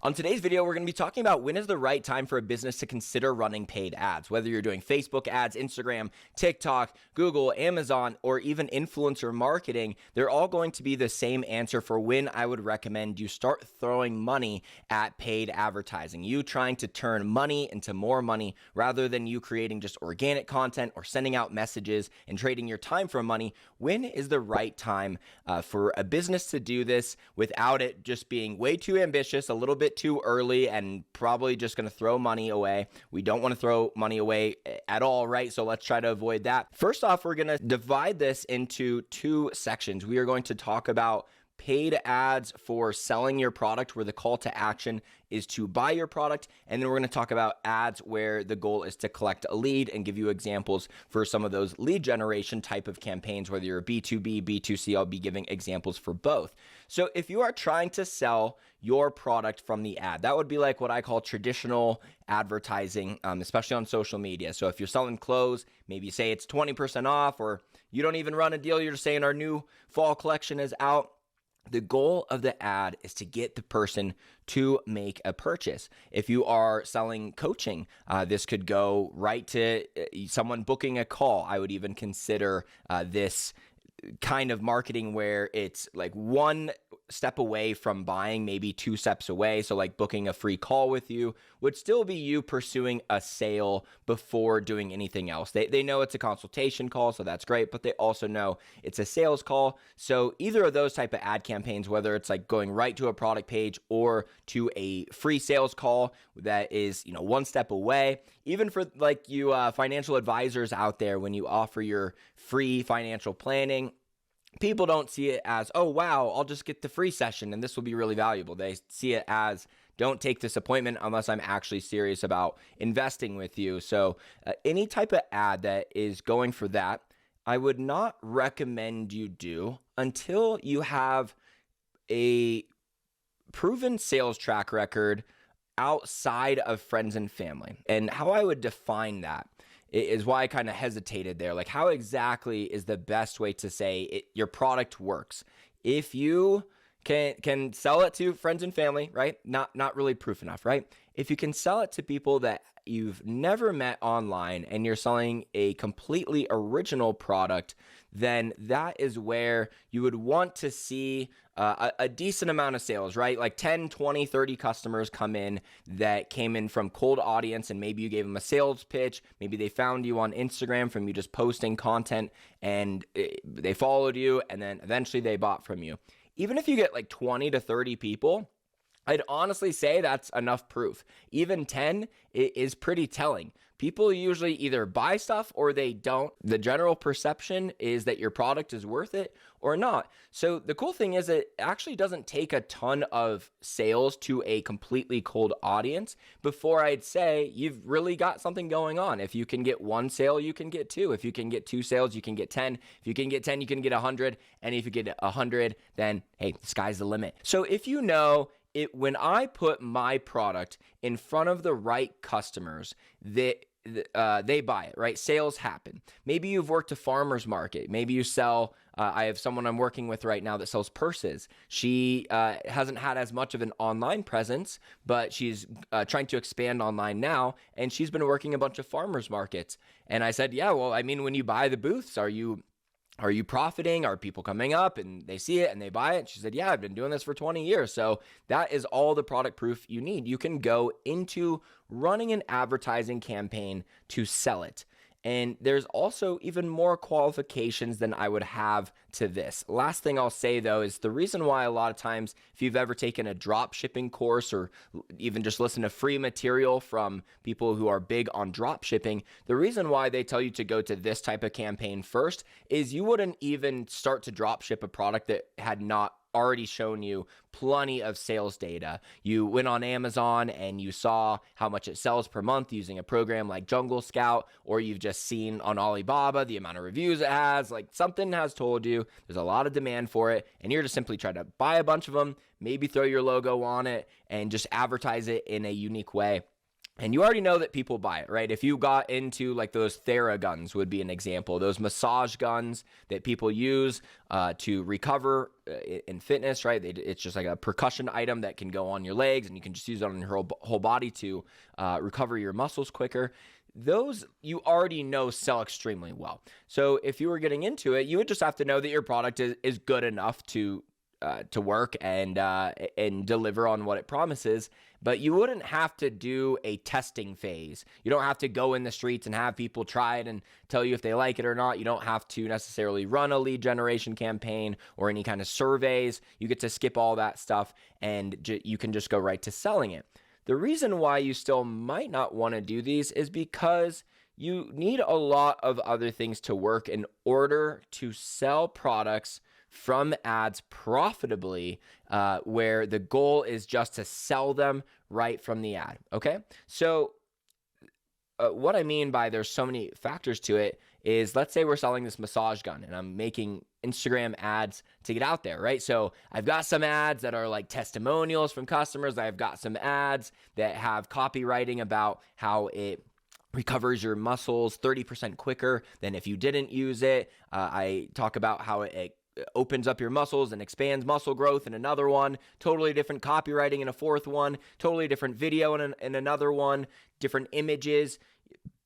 On today's video, we're going to be talking about when is the right time for a business to consider running paid ads. Whether you're doing Facebook ads, Instagram, TikTok, Google, Amazon, or even influencer marketing, they're all going to be the same answer for when I would recommend you start throwing money at paid advertising. You trying to turn money into more money rather than you creating just organic content or sending out messages and trading your time for money. When is the right time for a business to do this without it just being way too ambitious, a little bit too early, and probably just going to throw money away? We don't want to throw money away at all, right? So let's try to avoid that. First off, we're going to divide this into two sections. We are going to talk about paid ads for selling your product, where the call to action is to buy your product. And then we're going to talk about ads where the goal is to collect a lead and give you examples for some of those lead generation type of campaigns, whether you're B2B, B2C. I'll be giving examples for both. So if you are trying to sell your product from the ad, that would be like what I call traditional advertising, especially on social media. So if you're selling clothes, maybe you say it's 20% off, or you don't even run a deal. You're just saying our new fall collection is out. The goal of the ad is to get the person to make a purchase. If you are selling coaching, this could go right to someone booking a call. I would even consider this kind of marketing where it's like one step away from buying, maybe two steps away. So like booking a free call with you would still be you pursuing a sale before doing anything else. They know it's a consultation call, so that's great, but they also know it's a sales call. So either of those type of ad campaigns, whether it's like going right to a product page or to a free sales call that is, one step away, even for like you financial advisors out there, when you offer your free financial planning, people don't see it as, oh, wow, I'll just get the free session and this will be really valuable. They see it as, don't take this appointment unless I'm actually serious about investing with you. So any type of ad that is going for that, I would not recommend you do until you have a proven sales track record outside of friends and family. And how I would define that is why I kind of hesitated there. Like, how exactly is the best way to say your product works? If you can sell it to friends and family, right? Not really proof enough, right? If you can sell it to people that you've never met online and you're selling a completely original product, then that is where you would want to see a decent amount of sales, right? Like 10, 20, 30 customers come in that came in from cold audience, and maybe you gave them a sales pitch. Maybe they found you on Instagram from you just posting content, and they followed you, and then eventually they bought from you. Even if you get like 20 to 30 people, I'd honestly say that's enough proof. Even 10 is pretty telling. People usually either buy stuff or they don't. The general perception is that your product is worth it or not. So the cool thing is it actually doesn't take a ton of sales to a completely cold audience before I'd say you've really got something going on. If you can get one sale, you can get two. If you can get two sales, you can get 10. If you can get 10, you can get 100. And if you get 100, then hey, the sky's the limit. So if you know when I put my product in front of the right customers, they buy it, right? Sales happen. Maybe you've worked a farmer's market. Maybe you sell, I have someone I'm working with right now that sells purses. She hasn't had as much of an online presence, but she's trying to expand online now, and she's been working a bunch of farmer's markets. And I said, yeah, well, I mean, when you buy the booths, are you profiting? Are people coming up and they see it and they buy it? She said, yeah, I've been doing this for 20 years. So that is all the product proof you need. You can go into running an advertising campaign to sell it. And there's also even more qualifications than I would have to this. Last thing I'll say, though, is the reason why a lot of times, if you've ever taken a drop shipping course or even just listen to free material from people who are big on drop shipping, the reason why they tell you to go to this type of campaign first is you wouldn't even start to drop ship a product that had not already shown you plenty of sales data. You went on Amazon and you saw how much it sells per month using a program like Jungle Scout, or you've just seen on Alibaba the amount of reviews it has. Like, something has told you there's a lot of demand for it, and you're just simply trying to buy a bunch of them, maybe throw your logo on it and just advertise it in a unique way. And you already know that people buy it, right? If you got into like those Theraguns would be an example, those massage guns that people use to recover in fitness, right? It's just like a percussion item that can go on your legs and you can just use it on your whole body to recover your muscles quicker. Those you already know sell extremely well. So if you were getting into it, you would just have to know that your product is good enough to work and deliver on what it promises. But you wouldn't have to do a testing phase. You don't have to go in the streets and have people try it and tell you if they like it or not. You don't have to necessarily run a lead generation campaign or any kind of surveys. You get to skip all that stuff and you can just go right to selling it. The reason why you still might not want to do these is because you need a lot of other things to work in order to sell products from ads profitably, where the goal is just to sell them right from the ad. Okay, so what I mean by there's so many factors to it is, let's say we're selling this massage gun and I'm making Instagram ads to get out there, right? So I've got some ads that are like testimonials from customers. I've got some ads that have copywriting about how it recovers your muscles 30% quicker than if you didn't use it. I talk about how it opens up your muscles and expands muscle growth in another one, totally different copywriting in a fourth one, totally different video in another one, different images.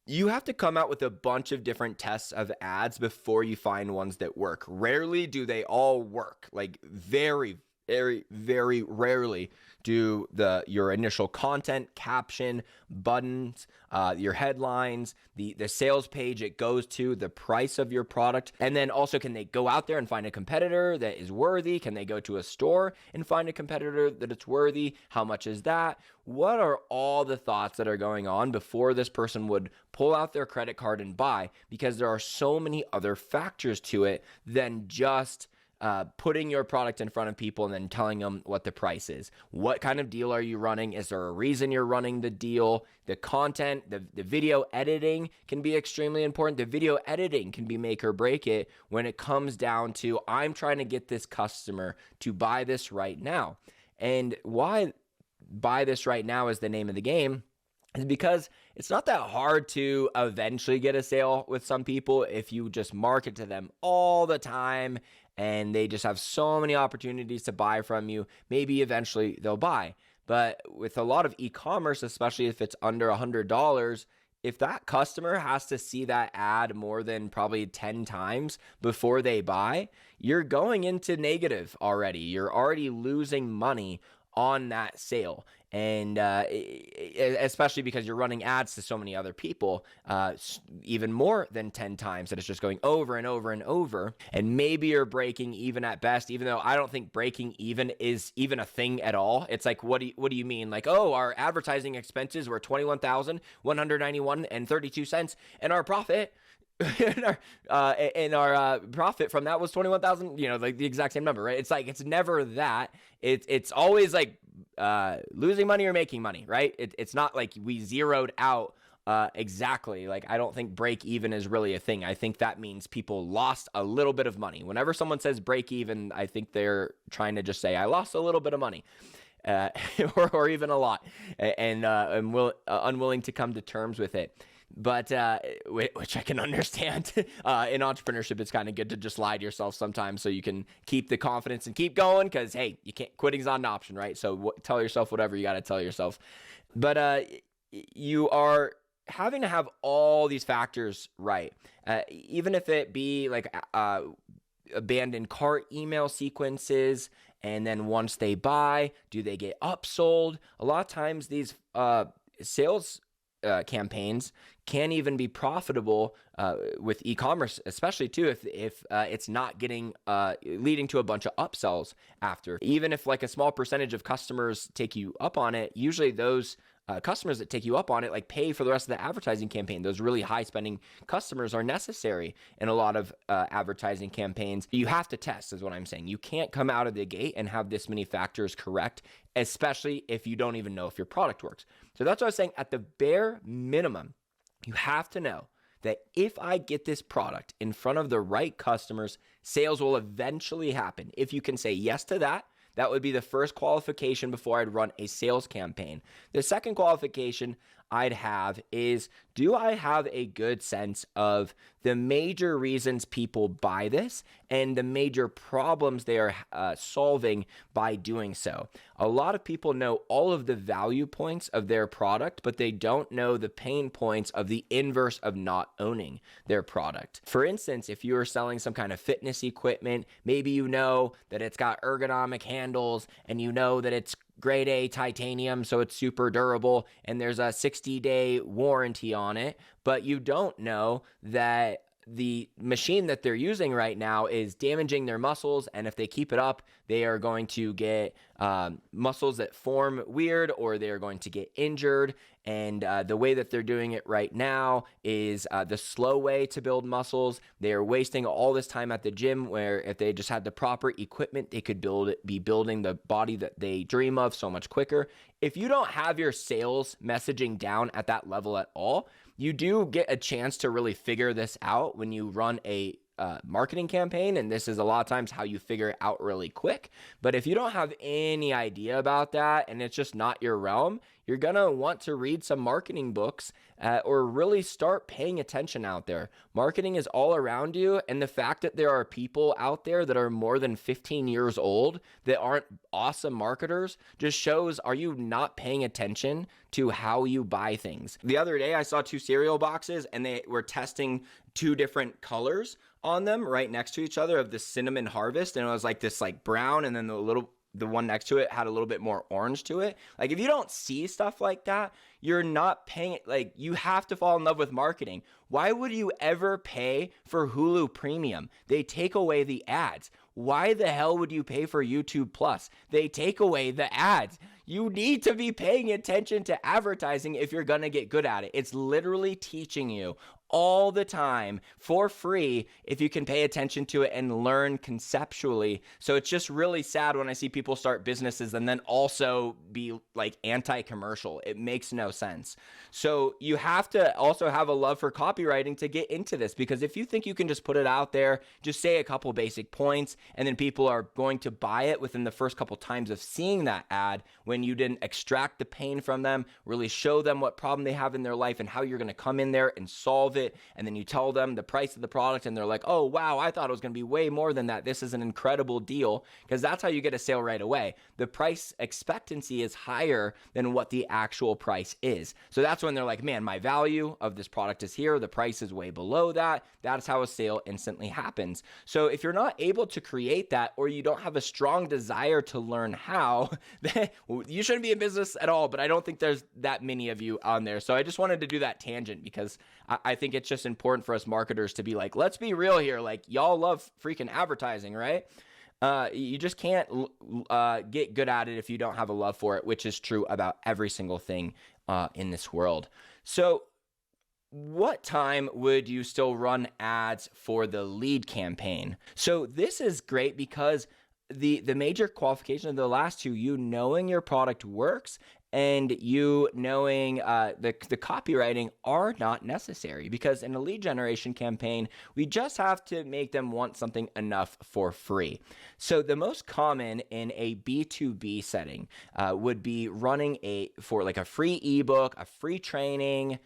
You have to come out with a bunch of different tests of ads before you find ones that work. Rarely do they all work. Like very, very, very rarely do your initial content, caption, buttons, your headlines, the sales page it goes to, the price of your product, and then also can they go out there and find a competitor that is worthy? Can they go to a store and find a competitor that it's worthy? How much is that? What are all the thoughts that are going on before this person would pull out their credit card and buy? Because there are so many other factors to it than just putting your product in front of people and then telling them what the price is. What kind of deal are you running? Is there a reason you're running the deal? The content, the video editing can be extremely important. The video editing can be make or break it when it comes down to, I'm trying to get this customer to buy this right now. And why buy this right now is the name of the game is because it's not that hard to eventually get a sale with some people if you just market to them all the time and they just have so many opportunities to buy from you. Maybe eventually they'll buy. But with a lot of e-commerce, especially if it's under $100, if that customer has to see that ad more than probably 10 times before they buy, you're going into negative already. You're already losing money on that sale. And especially because you're running ads to so many other people, even more than 10 times, that it's just going over and over and over. And maybe you're breaking even at best, even though I don't think breaking even is even a thing at all. It's like, what do you mean? Like, oh, our advertising expenses were $21,191.32, and our profit and our profit from that was 21,000, like the exact same number, right? It's like, it's never that. It's always like losing money or making money, right? It's not like we zeroed out exactly. Like, I don't think break even is really a thing. I think that means people lost a little bit of money. Whenever someone says break even, I think they're trying to just say, I lost a little bit of money. Or even a lot, and I'm unwilling to come to terms with it. But which I can understand. In entrepreneurship, it's kind of good to just lie to yourself sometimes so you can keep the confidence and keep going, because, hey, quitting's not an option, right? So tell yourself whatever you got to tell yourself. But you are having to have all these factors right. Even if it be like abandoned cart email sequences, and then once they buy, do they get upsold? A lot of times these sales campaigns can even be profitable with e-commerce, especially too if it's not getting leading to a bunch of upsells after. Even if like a small percentage of customers take you up on it, usually those customers that take you up on it like pay for the rest of the advertising campaign. Those really high spending customers are necessary in a lot of advertising campaigns. You have to test, is what I'm saying. You can't come out of the gate and have this many factors correct, especially if you don't even know if your product works. So that's what I was saying. At the bare minimum, you have to know that if I get this product in front of the right customers, sales will eventually happen. If you can say yes to that, that would be the first qualification before I'd run a sales campaign. The second qualification, I'd have is, do I have a good sense of the major reasons people buy this and the major problems they are solving by doing so? A lot of people know all of the value points of their product, but they don't know the pain points of the inverse of not owning their product. For instance, if you are selling some kind of fitness equipment, maybe you know that it's got ergonomic handles and you know that it's grade A titanium, so it's super durable, and there's a 60-day warranty on it, but you don't know that the machine that they're using right now is damaging their muscles, and if they keep it up, they are going to get muscles that form weird, or they are going to get injured. And the way that they're doing it right now is the slow way to build muscles. They are wasting all this time at the gym, where if they just had the proper equipment, they could be building the body that they dream of so much quicker. If you don't have your sales messaging down at that level at all, you do get a chance to really figure this out when you run a marketing campaign, and this is a lot of times how you figure it out really quick. But if you don't have any idea about that and it's just not your realm, you're gonna want to read some marketing books or really start paying attention out there. Marketing is all around you, and the fact that there are people out there that are more than 15 years old that aren't awesome marketers just shows, are you not paying attention to how you buy things? The other day I saw 2 cereal boxes and they were testing 2 different colors on them right next to each other of the cinnamon harvest, and it was like this like brown, and then the one next to it had a little bit more orange to it. Like, if you don't see stuff like that, you're not paying it. Like, you have to fall in love with marketing. Why would you ever pay for Hulu Premium? They take away the ads. Why the hell would you pay for YouTube Plus? They take away the ads. You need to be paying attention to advertising if you're going to get good at it. It's literally teaching you all the time for free if you can pay attention to it and learn conceptually. So it's just really sad when I see people start businesses and then also be like anti-commercial. It makes no sense. So you have to also have a love for copywriting to get into this, because if you think you can just put it out there, just say a couple basic points, and then people are going to buy it within the first couple times of seeing that ad, when you didn't extract the pain from them, really show them what problem they have in their life and how you're going to come in there and solve it. And then you tell them the price of the product and they're like, oh, wow, I thought it was going to be way more than that. This is an incredible deal, because that's how you get a sale right away. The price expectancy is higher than what the actual price is. So that's when they're like, man, my value of this product is here. The price is way below that. That's how a sale instantly happens. So if you're not able to create that, or you don't have a strong desire to learn how, then you shouldn't be in business at all. But I don't think there's that many of you on there. So I just wanted to do that tangent, because I think it's just important for us marketers to be like, let's be real here. Like, y'all love freaking advertising, right? You just can't get good at it if you don't have a love for it, which is true about every single thing in this world. So what time would you still run ads for the lead campaign? So this is great, because the major qualification of the last two, you knowing your product works and you knowing the copywriting, are not necessary, because in a lead generation campaign, we just have to make them want something enough for free. So the most common in a B2B setting would be running for like a free ebook, a free training,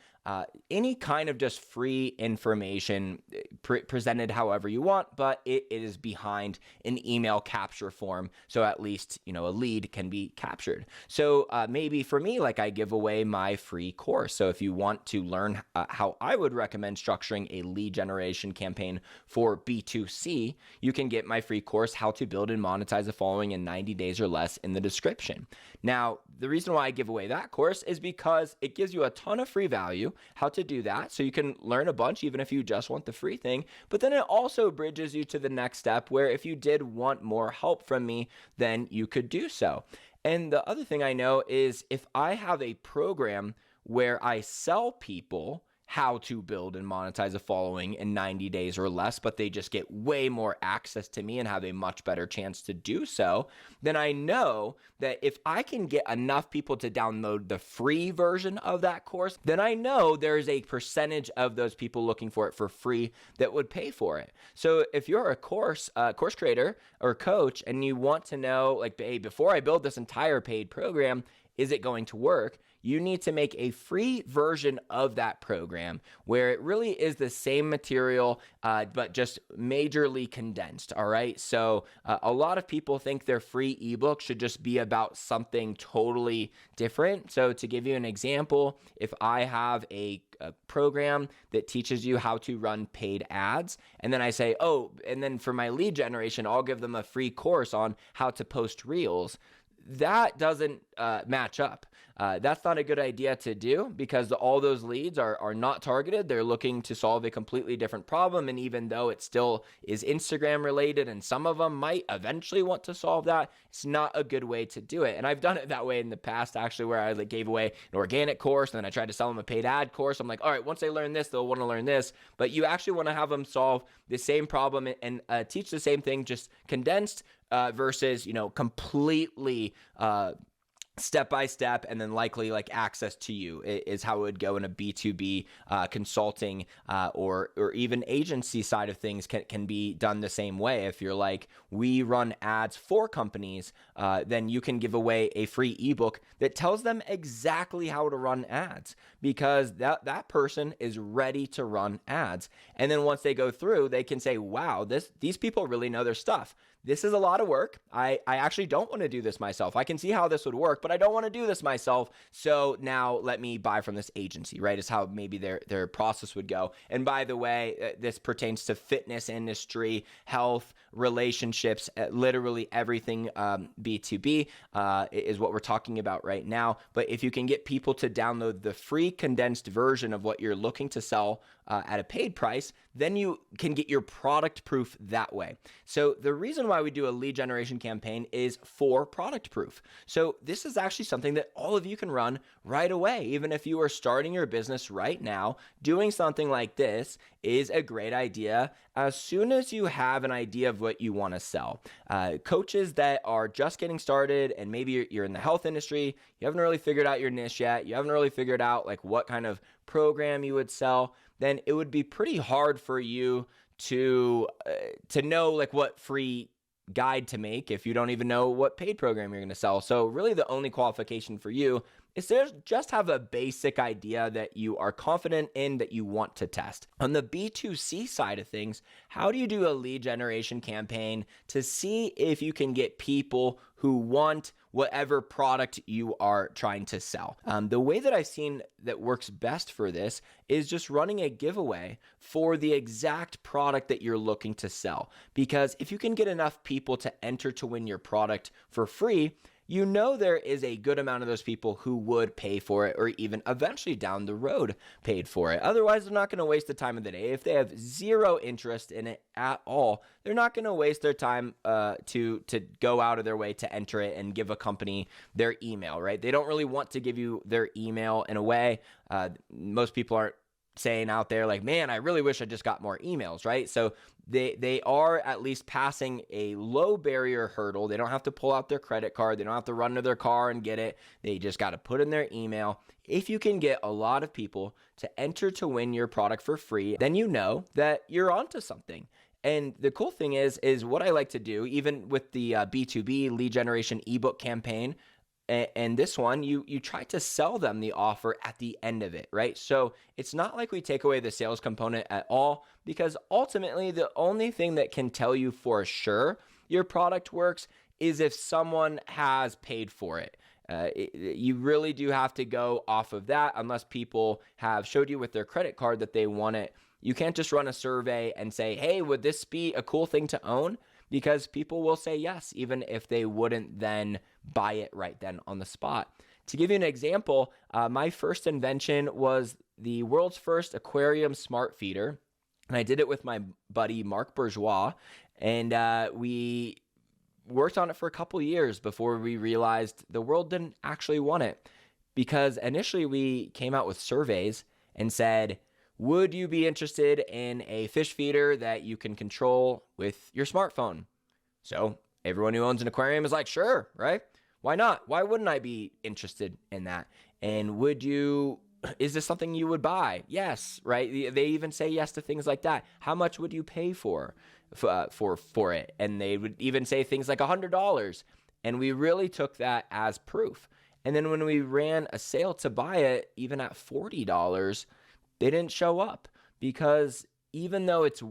any kind of just free information presented however you want, but it is behind an email capture form. So at least, a lead can be captured. So maybe for me, like, I give away my free course. So if you want to learn how I would recommend structuring a lead generation campaign for B2C, you can get my free course, How to Build and Monetize a Following in 90 Days or Less, in the description. Now, the reason why I give away that course is because it gives you a ton of free value, how to do that, so you can learn a bunch even if you just want the free thing. But then it also bridges you to the next step, where if you did want more help from me, then you could do so. And the other thing I know is, if I have a program where I sell people how to build and monetize a following in 90 days or less, but they just get way more access to me and have a much better chance to do so, then I know that if I can get enough people to download the free version of that course, then I know there's a percentage of those people looking for it for free that would pay for it. So if you're a course creator or coach, and you want to know, like, hey, before I build this entire paid program, is it going to work? You need to make a free version of that program where it really is the same material, but just majorly condensed. All right. So a lot of people think their free ebook should just be about something totally different. So to give you an example, if I have a program that teaches you how to run paid ads, and then I say, oh, and then for my lead generation, I'll give them a free course on how to post reels. That doesn't match up. That's not a good idea to do because all those leads are not targeted. They're looking to solve a completely different problem. And even though it still is Instagram related and some of them might eventually want to solve that, it's not a good way to do it. And I've done it that way in the past, actually, where I gave away an organic course and then I tried to sell them a paid ad course. I'm like, all right, once they learn this, they'll want to learn this. But you actually want to have them solve the same problem and teach the same thing, just condensed versus, completely step by step, and then likely access to you is how it would go in a B2B consulting or even agency side of things can be done the same way. If you're like, we run ads for companies, then you can give away a free ebook that tells them exactly how to run ads because that person is ready to run ads. And then once they go through, they can say, wow, these people really know their stuff. This is a lot of work. I actually don't want to do this myself. I can see how this would work, but I don't want to do this myself. So now let me buy from this agency, right? Is how maybe their process would go. And by the way, this pertains to fitness industry, health, relationships, literally everything B2B is what we're talking about right now. But if you can get people to download the free condensed version of what you're looking to sell at a paid price, then you can get your product proof that way. So the reason why we do a lead generation campaign is for product proof. So this is actually something that all of you can run right away. Even if you are starting your business right now, doing something like this is a great idea as soon as you have an idea of what you want to sell. Coaches that are just getting started and maybe you're in the health industry, you haven't really figured out your niche yet, you haven't really figured out what kind of program you would sell, then it would be pretty hard for you to know what free guide to make if you don't even know what paid program you're going to sell. So really the only qualification for you is to just have a basic idea that you are confident in that you want to test. On the B2C side of things, how do you do a lead generation campaign to see if you can get people who want whatever product you are trying to sell? The way that I've seen that works best for this is just running a giveaway for the exact product that you're looking to sell. Because if you can get enough people to enter to win your product for free, you know there is a good amount of those people who would pay for it or even eventually down the road paid for it. Otherwise, they're not going to waste the time of the day. If they have zero interest in it at all, they're not going to waste their time to go out of their way to enter it and give a company their email, right? They don't really want to give you their email in a way. Most people aren't saying out there man, I really wish I just got more emails, right? So they are at least passing a low barrier hurdle. They don't have to pull out their credit card. They don't have to run to their car and get it. They just got to put in their email. If you can get a lot of people to enter to win your product for free, then you know that you're onto something. And the cool thing is what I like to do, even with the B2B lead generation ebook campaign, and this one, you try to sell them the offer at the end of it, right? So it's not like we take away the sales component at all, because ultimately the only thing that can tell you for sure your product works is if someone has paid for it. You really do have to go off of that unless people have showed you with their credit card that they want it. You can't just run a survey and say, hey, would this be a cool thing to own? Because people will say yes, even if they wouldn't then buy it right then on the spot. To give you an example, my first invention was the world's first aquarium smart feeder. And I did it with my buddy, Mark Bourgeois. And we worked on it for a couple years before we realized the world didn't actually want it. Because initially we came out with surveys and said, would you be interested in a fish feeder that you can control with your smartphone? So everyone who owns an aquarium is like, sure, right? Why not? Why wouldn't I be interested in that? And is this something you would buy? Yes, right? They even say yes to things like that. How much would you pay for it? And they would even say things like $100. And we really took that as proof. And then when we ran a sale to buy it, even at $40, they didn't show up, because even though it's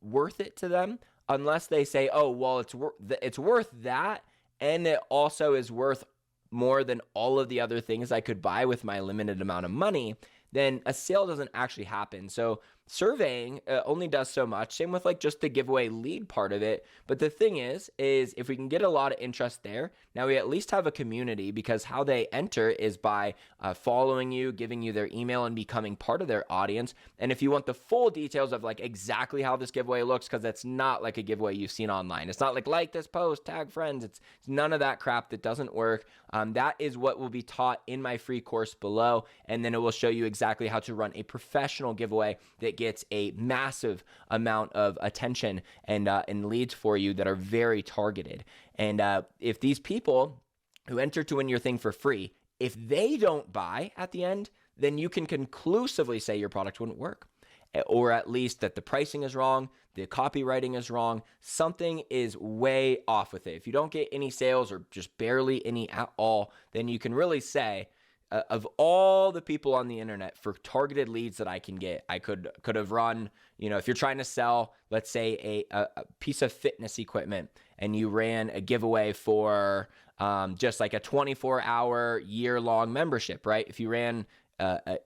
worth it to them, unless they say, oh, well, it's worth that, and it also is worth more than all of the other things I could buy with my limited amount of money, then a sale doesn't actually happen. So surveying only does so much. Same with like just the giveaway lead part of it. But the thing is if we can get a lot of interest there, now we at least have a community, because how they enter is by following you, giving you their email, and becoming part of their audience. And if you want the full details of like exactly how this giveaway looks, because it's not like a giveaway you've seen online. It's not like this post, tag friends. It's none of that crap. That doesn't work. That is what will be taught in my free course below. And then it will show you exactly how to run a professional giveaway that gets a massive amount of attention and leads for you that are very targeted. And if these people who enter to win your thing for free, if they don't buy at the end, then you can conclusively say your product wouldn't work, or at least that the pricing is wrong, the copywriting is wrong, something is way off with it. If you don't get any sales or just barely any at all, then you can really say, of all the people on the internet for targeted leads that I can get, I could have run, if you're trying to sell, let's say a piece of fitness equipment, and you ran a giveaway for just like a 24-hour year-long membership, right? If you ran a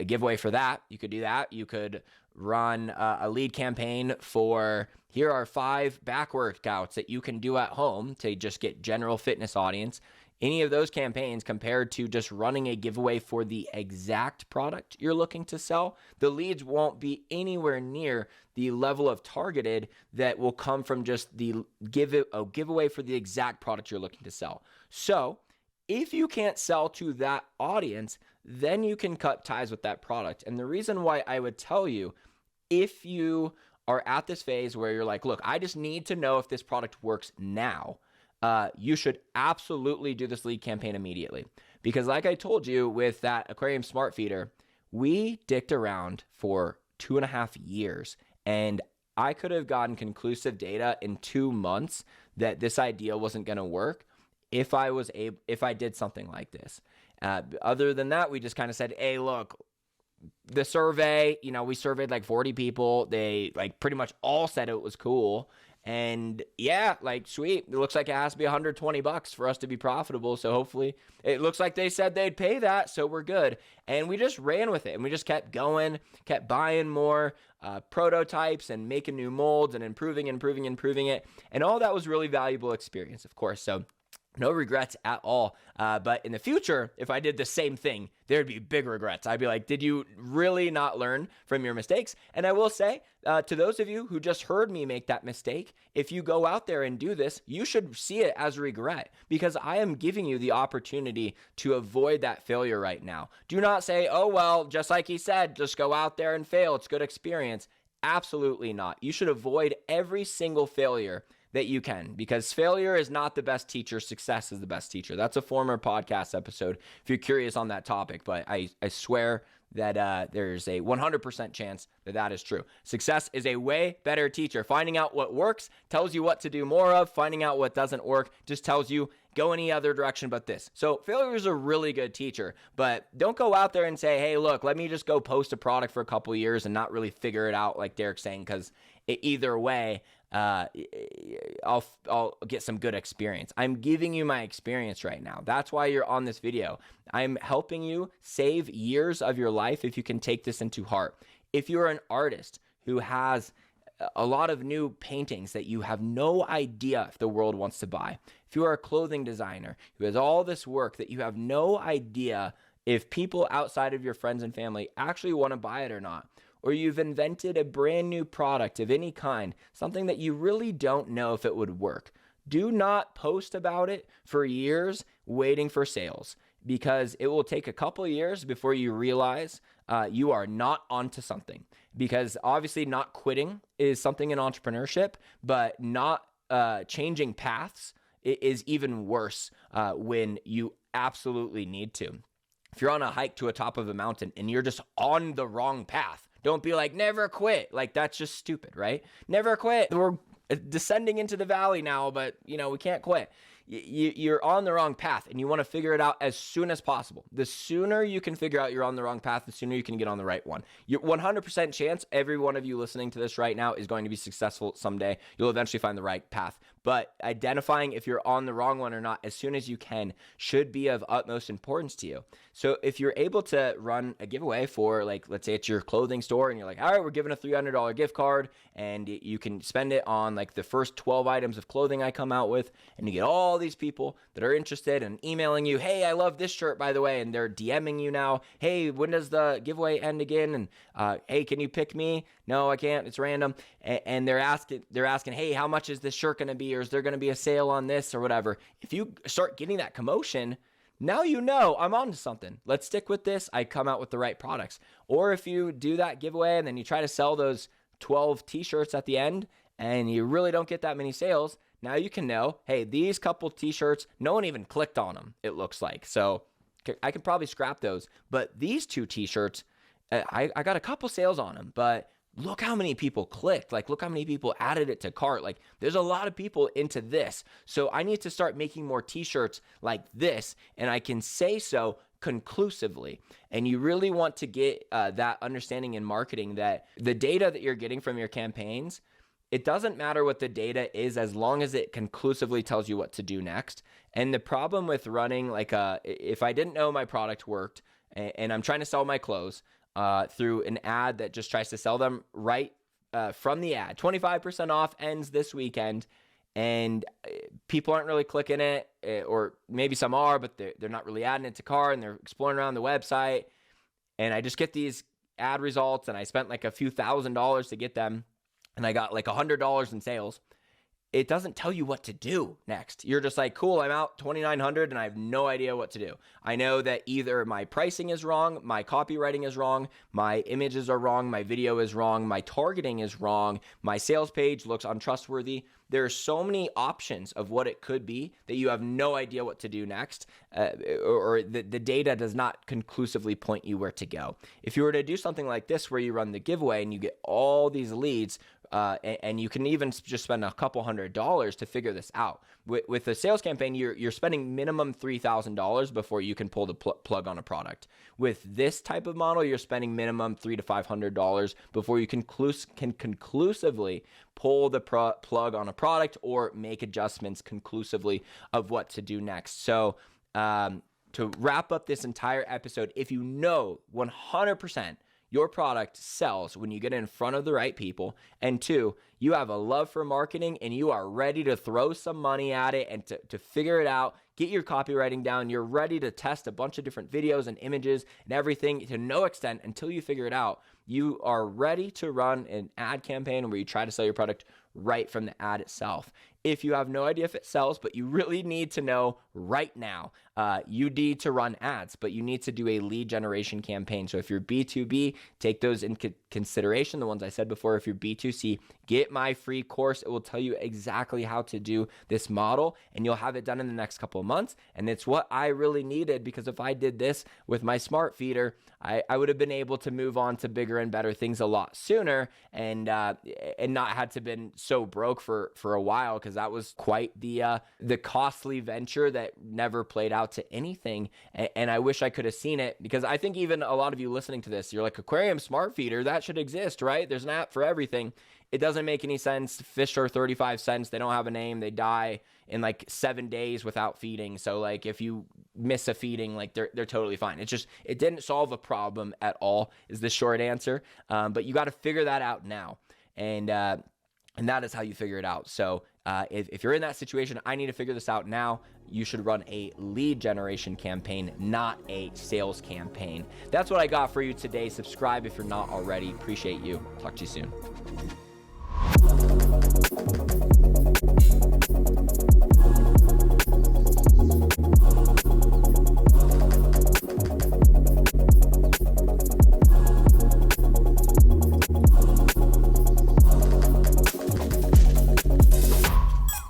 giveaway for that, you could do that. You could run a lead campaign for, here are 5 back workouts that you can do at home to just get general fitness audience. Any of those campaigns compared to just running a giveaway for the exact product you're looking to sell, the leads won't be anywhere near the level of targeted that will come from just the giveaway for the exact product you're looking to sell. So if you can't sell to that audience, then you can cut ties with that product. And the reason why I would tell you, if you are at this phase where you're like, look, I just need to know if this product works now, you should absolutely do this lead campaign immediately. Because like I told you with that aquarium smart feeder, we dicked around for 2.5 years, and I could have gotten conclusive data in 2 months that this idea wasn't going to work if I did something like this. Other than that, we just kind of said, hey, look, the survey, we surveyed like 40 people. They like pretty much all said it was cool. And yeah, like sweet. It looks like it has to be $120 for us to be profitable. So hopefully it looks like they said they'd pay that. So we're good. And we just ran with it, and we just kept going, kept buying more prototypes and making new molds and improving it. And all that was really valuable experience, of course. So no regrets at all. But in the future, if I did the same thing, there'd be big regrets. I'd be like, did you really not learn from your mistakes? And I will say, to those of you who just heard me make that mistake, if you go out there and do this, you should see it as regret, because I am giving you the opportunity to avoid that failure right now. Do not say, oh, well, just like he said, just go out there and fail. It's good experience. Absolutely not. You should avoid every single failure that you can, because failure is not the best teacher. Success is the best teacher. That's a former podcast episode if you're curious on that topic, but I swear that there's a 100% chance that is true. Success is a way better teacher. Finding out what works tells you what to do more of. Finding out what doesn't work just tells you go any other direction but this. So failure is a really good teacher, but don't go out there and say, hey, look, let me just go post a product for a couple years and not really figure it out, like Derek's saying, because either way, I'll get some good experience. I'm giving you my experience right now. That's why you're on this video. I'm helping you save years of your life if you can take this into heart. If you're an artist who has a lot of new paintings that you have no idea if the world wants to buy, if you are a clothing designer who has all this work that you have no idea if people outside of your friends and family actually want to buy it or not, or you've invented a brand new product of any kind, something that you really don't know if it would work, do not post about it for years waiting for sales, because it will take a couple of years before you realize you are not onto something. Because obviously not quitting is something in entrepreneurship, but not changing paths is even worse when you absolutely need to. If you're on a hike to a top of a mountain and you're just on the wrong path, don't be like, never quit. Like, that's just stupid, right? Never quit. We're descending into the valley now, but, we can't quit. you're on the wrong path, and you want to figure it out as soon as possible. The sooner you can figure out you're on the wrong path, the sooner you can get on the right one. You're 100% chance every one of you listening to this right now is going to be successful someday. You'll eventually find the right path. But identifying if you're on the wrong one or not as soon as you can should be of utmost importance to you. So if you're able to run a giveaway for, like, let's say it's your clothing store, and you're like, all right, we're giving a $300 gift card, and you can spend it on like the first 12 items of clothing I come out with, and you get all these people that are interested and emailing you, hey, I love this shirt, by the way, and they're DMing you now, hey, when does the giveaway end again? And hey, can you pick me? No, I can't. It's random. And they're asking, hey, how much is this shirt going to be? Or is there going to be a sale on this or whatever? If you start getting that commotion, now you know I'm on to something. Let's stick with this. I come out with the right products. Or if you do that giveaway and then you try to sell those 12 t-shirts at the end and you really don't get that many sales, now you can know, hey, these couple t-shirts, no one even clicked on them, it looks like. So I could probably scrap those. But these 2 t-shirts, I got a couple sales on them, but look how many people clicked. Like, look how many people added it to cart. Like, there's a lot of people into this. So I need to start making more t-shirts like this, and I can say so conclusively. And you really want to get that understanding in marketing that the data that you're getting from your campaigns, it doesn't matter what the data is as long as it conclusively tells you what to do next. And the problem with running, like, if I didn't know my product worked and I'm trying to sell my clothes, through an ad that just tries to sell them right from the ad. 25% off ends this weekend, and people aren't really clicking it, or maybe some are, but they're not really adding it to cart, and they're exploring around the website. And I just get these ad results, and I spent like a few $1,000s to get them, and I got like $100 in sales. It doesn't tell you what to do next. You're just like, cool, I'm out $2,900 and I have no idea what to do. I know that either my pricing is wrong, my copywriting is wrong, my images are wrong, my video is wrong, my targeting is wrong, my sales page looks untrustworthy. There are so many options of what it could be that you have no idea what to do next, or the data does not conclusively point you where to go. If you were to do something like this where you run the giveaway and you get all these leads, and you can even just spend a couple $100s to figure this out. With a sales campaign, you're spending minimum $3,000 before you can pull the plug on a product. With this type of model, you're spending minimum $300 to $500 before you can conclusively pull the plug on a product or make adjustments conclusively of what to do next. So to wrap up this entire episode, if you know 100% your product sells when you get in front of the right people, and 2, you have a love for marketing and you are ready to throw some money at it and to figure it out, get your copywriting down, you're ready to test a bunch of different videos and images and everything to no extent until you figure it out, you are ready to run an ad campaign where you try to sell your product right from the ad itself. If you have no idea if it sells, but you really need to know right now, you need to run ads, but you need to do a lead generation campaign. So if you're B2B, take those in consideration, the ones I said before. If you're B2C, get my free course. It will tell you exactly how to do this model, and you'll have it done in the next couple of months. And it's what I really needed, because if I did this with my smart feeder, I would have been able to move on to bigger and better things a lot sooner, and not had to been so broke for a while, because that was quite the costly venture that never played out to anything. And I wish I could have seen it, because I think even a lot of you listening to this, you're like, aquarium smart feeder, that should exist, right? There's an app for everything. It doesn't make any sense. Fish are 35 cents. They don't have a name. They die in like 7 days without feeding. So like if you miss a feeding, like they're totally fine. It's just, it didn't solve a problem at all is the short answer. But you got to figure that out now. And that is how you figure it out. So if you're in that situation, I need to figure this out now. You should run a lead generation campaign, not a sales campaign. That's what I got for you today. Subscribe if you're not already. Appreciate you. Talk to you soon.